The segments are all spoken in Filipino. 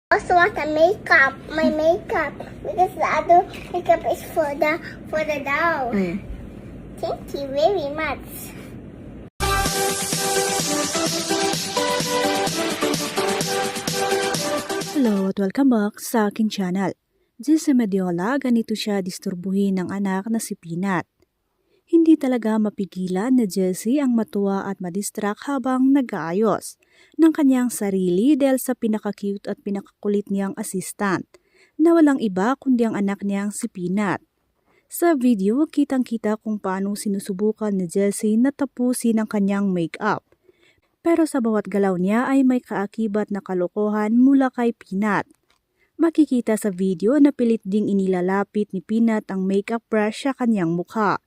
Also want a makeup, my makeup, because the other makeup is for the doll. Thank you very much. Hello at welcome back sa aking channel. Jessie Mediola, ganito siya disturbuhin ng anak na si Peanut. Hindi talaga mapigilan na Jessie ang matuwa at madistract habang nag-aayos ng kanyang sarili dahil sa pinaka-cute at pinakakulit niyang assistant na walang iba kundi ang anak niyang si Peanut. Sa video, kitang-kita kung paano sinusubukan ni Jessie na tapusin ang kanyang makeup. Pero sa bawat galaw niya ay may kaakibat na kalokohan mula kay Peanut. Makikita sa video na pilit ding inilalapit ni Peanut ang makeup brush sa kanyang mukha,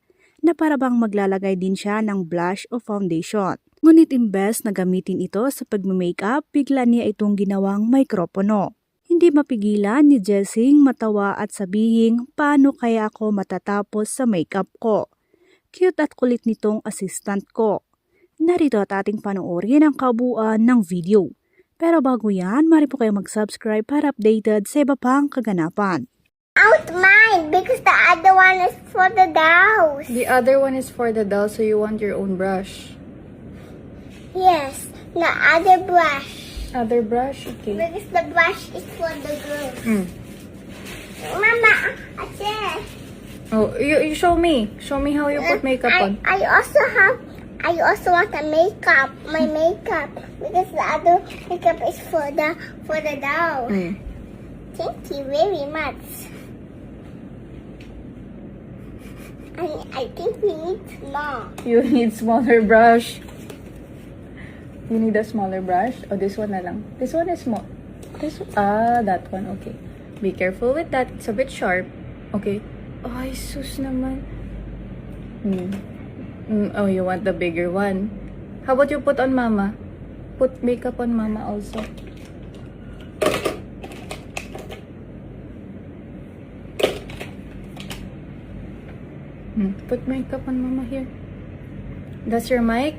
na parabang maglalagay din siya ng blush o foundation. Ngunit imbes na gamitin ito sa pagme-makeup, bigla niya itong ginawang mikropono. Hindi mapigilan ni Jessie matawa at sabihin, paano kaya ako matatapos sa makeup ko? Cute at kulit nitong assistant ko. Narito at ating panoorin ang kabuuan ng video. Pero bago yan, mari po kayo mag-subscribe para updated sa iba pang kaganapan. Out mine, because the other one is for the dolls. The other one is for the doll, so you want your own brush. Yes, the other brush, Other brush? Okay. because the brush is for the girls. Mama, Ate. Oh, you show me. Show me how you put makeup on. I also want a makeup, my makeup, because the other makeup is for the doll. Thank you very much. I think we need more. You need smaller brush. You need a smaller brush? Oh, this one na lang. This one is small. That one. Okay. Be careful with that. It's a bit sharp. Okay. Ay, sus naman. Oh, you want the bigger one. How about you put on Mama? Put makeup on Mama also. Put makeup on Mama here. That's your mic?